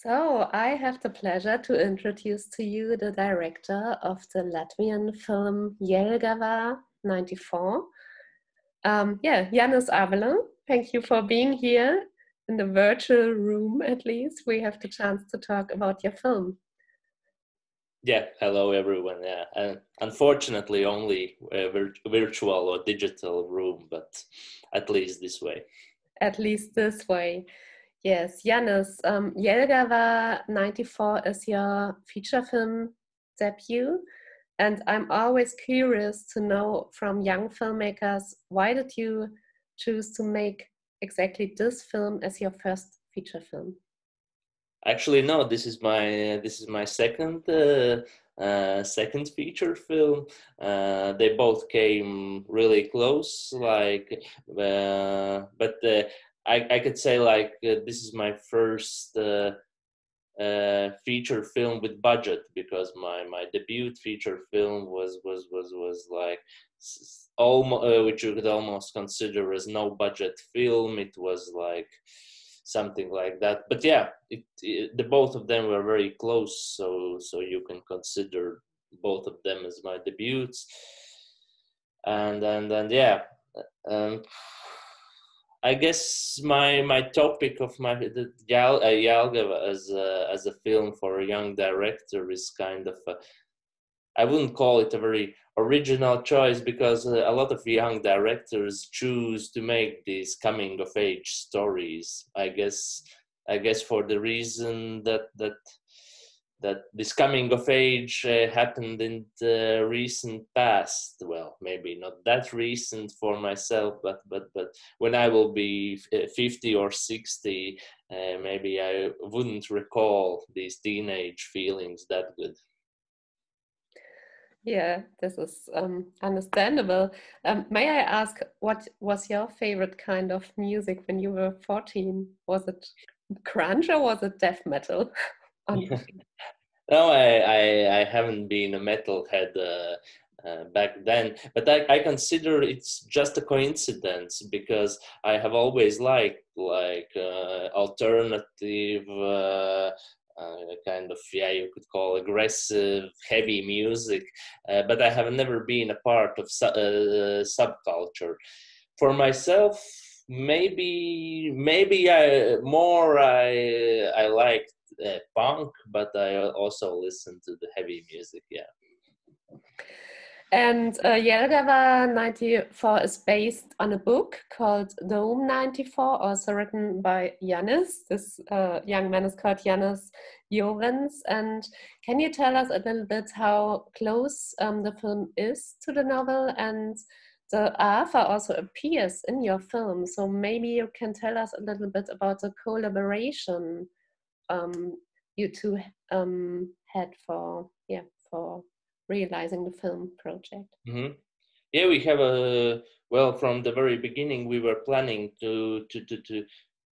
So, I have the pleasure to introduce to you the director of the Latvian film JELGAVA 94. Jānis Ābele, thank you for being here in the virtual room, at least. We have the chance to talk about your film. Yeah, hello everyone. Yeah, and unfortunately only a virtual or digital room, but at least this way. At least this way. Yes, Jānis, JELGAVA 94 is your feature film debut. And I'm always curious to know from young filmmakers, why did you choose to make exactly this film as your first feature film? Actually, no. This is my second second feature film. They both came really close, I could say this is my first feature film with budget, because my debut feature film was like almost which you could almost consider as no budget film. It was like something like that, but yeah, the both of them were very close, so you can consider both of them as my debuts. And yeah, um, I guess my topic of the JELGAVA as a film for a young director is kind of I wouldn't call it a very original choice, because a lot of young directors choose to make these coming of age stories. I guess for the reason that this coming of age happened in the recent past. Well, maybe not that recent for myself, but when I will be 50 or 60, maybe I wouldn't recall these teenage feelings that good. Yeah, this is understandable. May I ask, what was your favorite kind of music when you were 14? Was it grunge or was it death metal? No, I haven't been a metalhead back then, but I consider it's just a coincidence, because I have always liked alternative, kind of, yeah, you could call aggressive, heavy music, but I have never been a part of subculture. For myself, maybe I like punk, but I also listen to the heavy music. Yeah. And JELGAVA 94 is based on a book called Dome 94, also written by Jānis. This young man is called Jānis Ābele. And can you tell us a little bit how close the film is to the novel? And the author also appears in your film. So maybe you can tell us a little bit about the collaboration you two had for realizing the film project. Mm-hmm. Yeah, we have from the very beginning we were planning to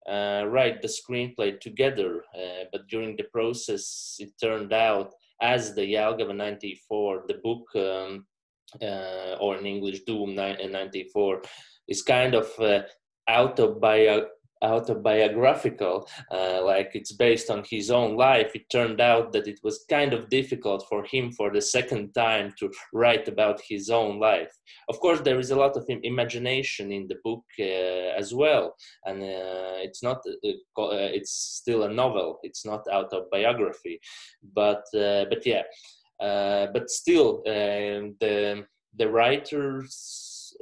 write the screenplay together, but during the process it turned out, as the JELGAVA 94, the book, or in English Doom 94, is kind of autobiographical, like it's based on his own life. It turned out that it was kind of difficult for him for the second time to write about his own life. Of course, there is a lot of imagination in the book as well, and it's still a novel. It's not autobiography, but yeah. But still, the writer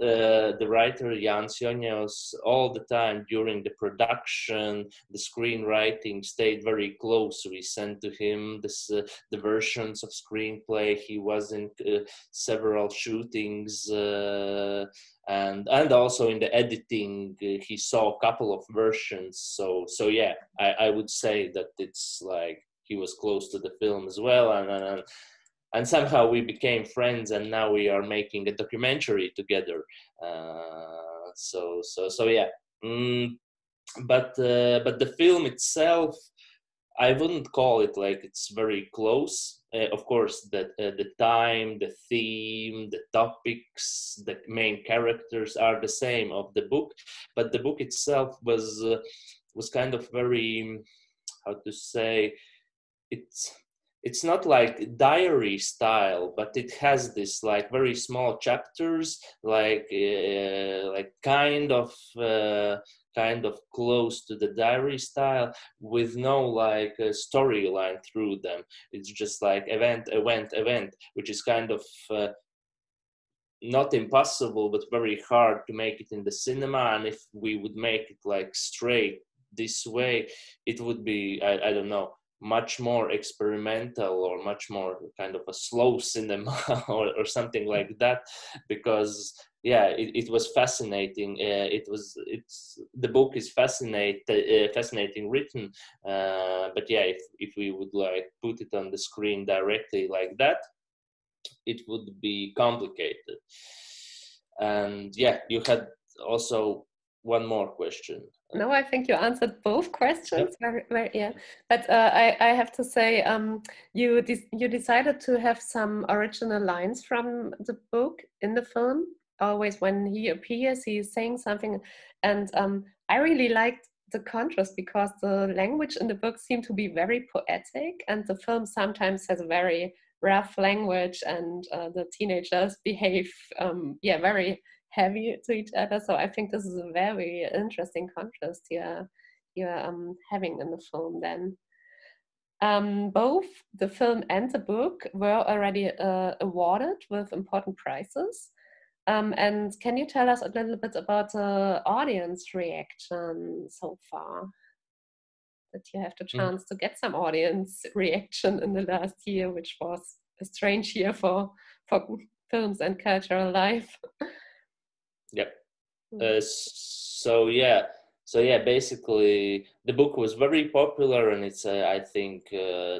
Jānis Ābele, all the time during the production, the screenwriting, stayed very close. We sent to him the versions of screenplay. He was in several shootings, and also in the editing. He saw a couple of versions. So yeah, I would say that it's like he was close to the film as well, and somehow we became friends, and now we are making a documentary together. So yeah. But the film itself, I wouldn't call it like it's very close. Of course, the time, the theme, the topics, the main characters are the same of the book, but the book itself was kind of very how to say, it's not like diary style, but it has this like very small chapters, like kind of close to the diary style, with no like storyline through them. It's just like event, which is kind of not impossible, but very hard to make it in the cinema. And if we would make it like straight this way, it would be, I don't know, much more experimental, or much more kind of a slow cinema or something like that, because it was fascinating. The book is fascinating written, but if we would like put it on the screen directly like that, it would be complicated. And you had also one more question. No, I think you answered both questions. Yep. Very, very, yeah. But I have to say, you decided to have some original lines from the book in the film. Always when he appears, he is saying something, and I really liked the contrast, because the language in the book seemed to be very poetic, and the film sometimes has a very rough language, and the teenagers behave very heavy to each other. So I think this is a very interesting contrast you're having in the film then. Both the film and the book were already awarded with important prizes. And can you tell us a little bit about the audience reaction so far? That you have the chance to get some audience reaction in the last year, which was a strange year for films and cultural life. Yep. Basically the book was very popular, and it's I think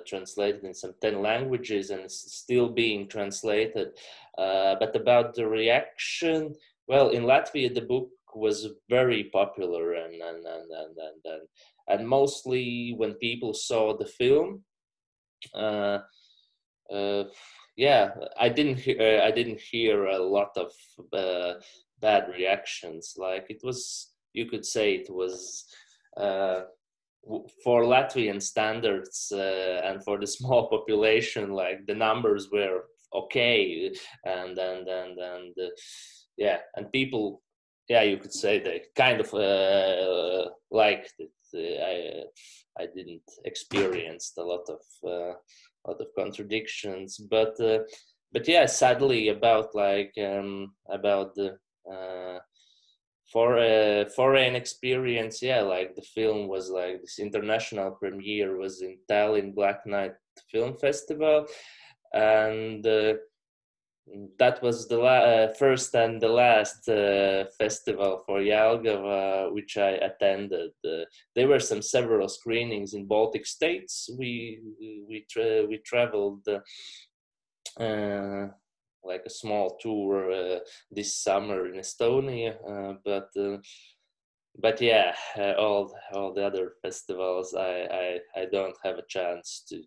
translated in some 10 languages, and it's still being translated. But about the reaction, well, in Latvia the book was very popular, and mostly when people saw the film, I didn't hear a lot of bad reactions. Like, it was, you could say it was for Latvian standards and for the small population, like the numbers were okay, and people, you could say they kind of liked it. I didn't experience a lot of contradictions, but sadly about the foreign experience, like the film was like this international premiere was in Tallinn Black Night Film Festival, and that was the first and the last festival for JELGAVA which I attended. There were several screenings in Baltic states. We traveled like a small tour this summer in Estonia, but all the other festivals I don't have a chance to,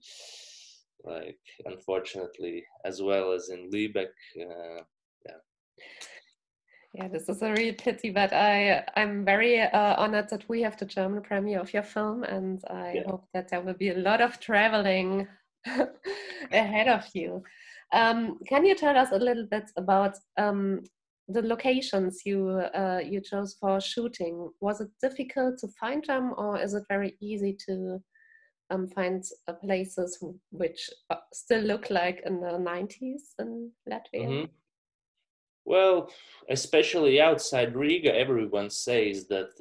like, unfortunately, as well as in Lübeck. This is a real pity, but I'm very honored that we have the German premiere of your film, and I hope that there will be a lot of traveling ahead of you. Can you tell us a little bit about the locations you chose for shooting? Was it difficult to find them, or is it very easy to find places which still look like in the 90s in Latvia? Mm-hmm. Well, especially outside Riga, everyone says that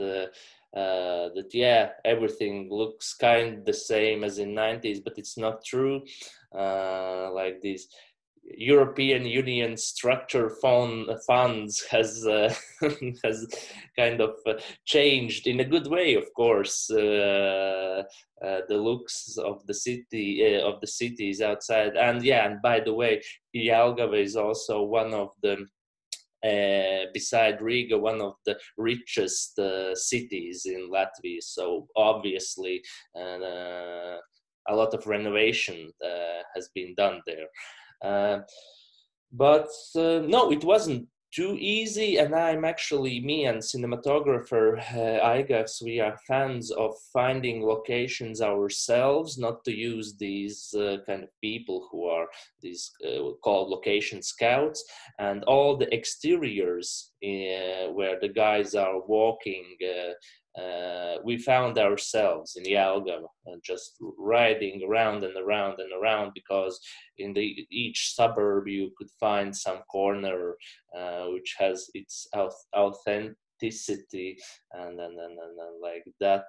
everything looks kind of the same as in 90s, but it's not true. Like these European Union structure funds has kind of changed in a good way, of course, the looks of the cities outside. And by the way, Jelgava is also one of the beside Riga, one of the richest cities in Latvia. So obviously, a lot of renovation has been done there. But no, it wasn't too easy, and me and cinematographer Aigas, we are fans of finding locations ourselves, not to use these kind of people who are these called location scouts, and all the exteriors where the guys are walking. We found ourselves in JELGAVA, just riding around and around and around, because in each suburb you could find some corner which has its authenticity and like that.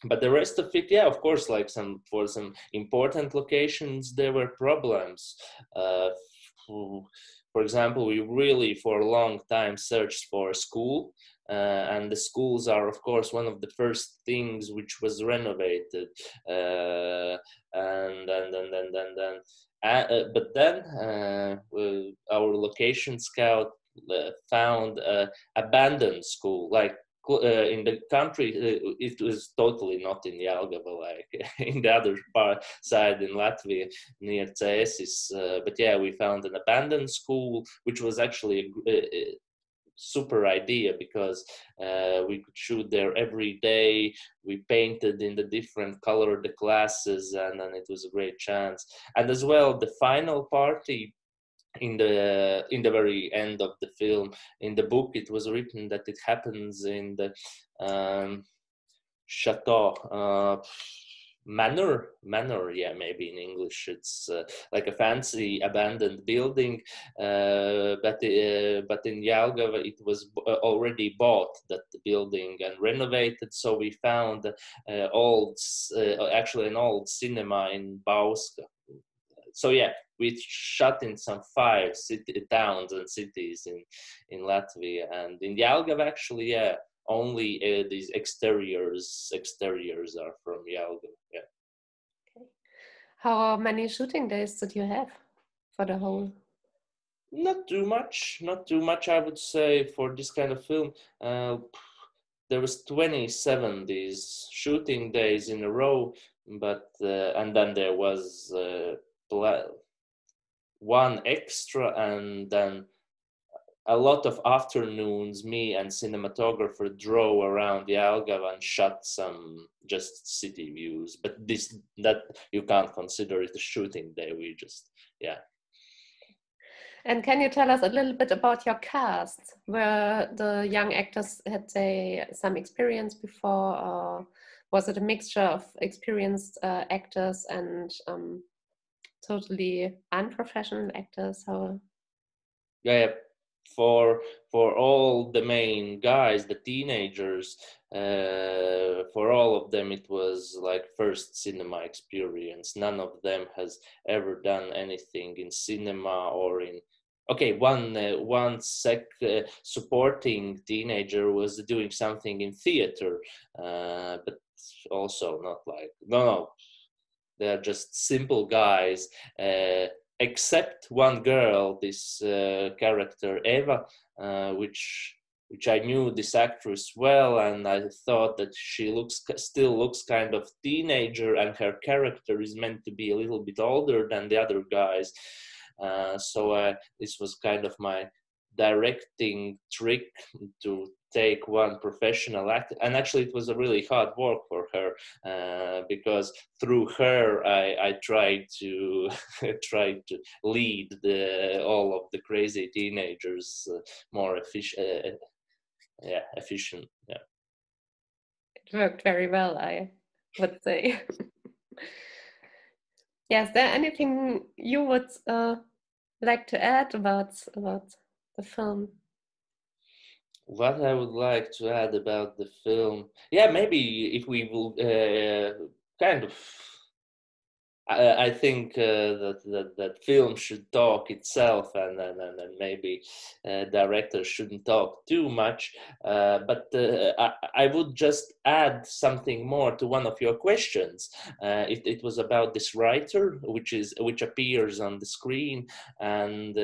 But the rest of it, yeah, of course, like for some important locations, there were problems. For example, we really for a long time searched for a school. And the schools are, of course, one of the first things which was renovated, but then our location scout found an abandoned school, like in the country. It was totally not in JELGAVA, like in the other side in Latvia near Cēsis. But yeah, we found an abandoned school, which was actually a super idea, because we could shoot there every day. We painted in the different color the classes, and then it was a great chance. And as well, the final party in the very end of the film, in the book it was written that it happens in the chateau, manor, yeah, maybe in English it's like a fancy abandoned building, but in JELGAVA it was already bought, that the building, and renovated. So we found actually an old cinema in Bauska. So yeah, we shot in some 5 towns and cities in Latvia, and in JELGAVA actually, yeah, only these exteriors are from JELGAVA. Yeah. Okay. How many shooting days did you have for the whole? Not too much, I would say, for this kind of film. There was 27 these shooting days in a row, but and then there was one extra, and then a lot of afternoons me and cinematographer drove around JELGAVA and shot some just city views, but that you can't consider it a shooting day. We just, yeah. And can you tell us a little bit about your cast? Were the young actors, had they some experience before, or was it a mixture of experienced actors and totally unprofessional actors? How? Yeah, for all the main guys, the teenagers, for all of them it was like first cinema experience. None of them has ever done anything in cinema or in. Okay, one supporting teenager was doing something in theater, but also not like no. They're just simple guys, except one girl, this character Eva, which I knew this actress well, and I thought that she still looks kind of teenager, and her character is meant to be a little bit older than the other guys. So this was kind of my directing trick, to take one professional actor, and actually it was a really hard work for her, because through her I tried to lead all of the crazy teenagers more efficient. Efficient. Yeah, It worked very well, I would say. Yeah, is there anything you would like to add about the film? What I would like to add about the film, yeah, maybe if we will kind of, I think that film should talk itself, and maybe directors shouldn't talk too much. But I would just add something more to one of your questions. It was about this writer, which appears on the screen, and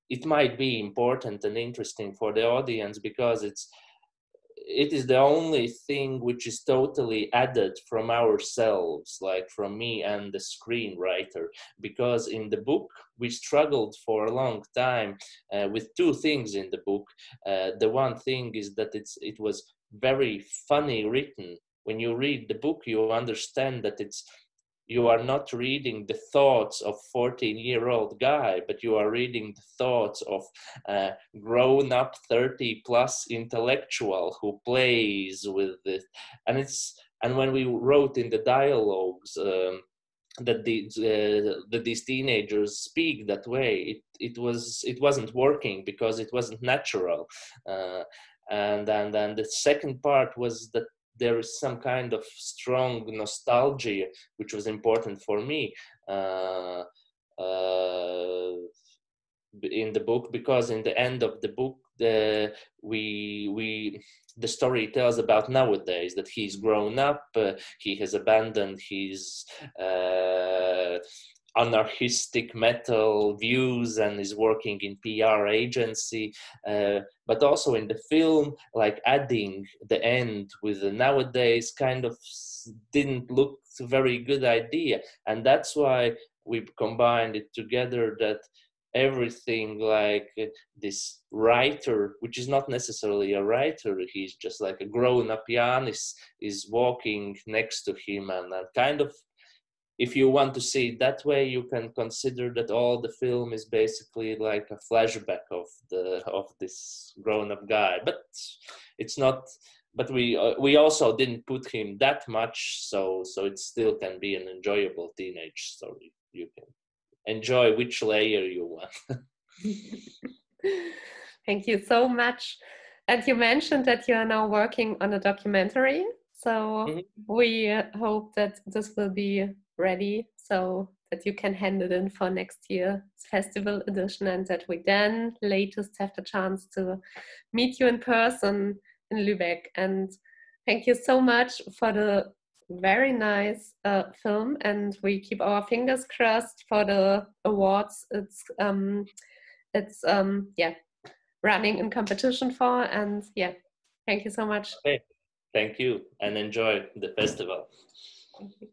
it might be important and interesting for the audience, because it is the only thing which is totally added from ourselves, like from me and the screenwriter, because in the book we struggled for a long time with two things in the book. The one thing is that it was very funny written. When you read the book, you understand that you are not reading the thoughts of 14-year-old guy, but you are reading the thoughts of a grown-up 30-plus intellectual who plays with it. And when we wrote in the dialogues that these teenagers speak that way, it wasn't working because it wasn't natural. And then the second part was that there is some kind of strong nostalgia, which was important for me in the book, because in the end of the book, the story tells about nowadays, that he's grown up, he has abandoned his anarchistic metal views and is working in PR agency, but also in the film, like adding the end with the nowadays kind of didn't look a very good idea. And that's why we combined it together, that everything, like this writer, which is not necessarily a writer, he's just like a grown-up Jānis, is walking next to him, and kind of, if you want to see it that way, you can consider that all the film is basically like a flashback of this grown-up guy. But it's not. But we also didn't put him that much, so it still can be an enjoyable teenage story. You can enjoy which layer you want. Thank you so much. And you mentioned that you are now working on a documentary. So we hope that this will be ready so that you can hand it in for next year's festival edition, and that we then latest have the chance to meet you in person in Lübeck. And thank you so much for the very nice film, and we keep our fingers crossed for the awards it's running in competition for. And thank you so much. Okay. Thank you, and enjoy the festival. Thank you.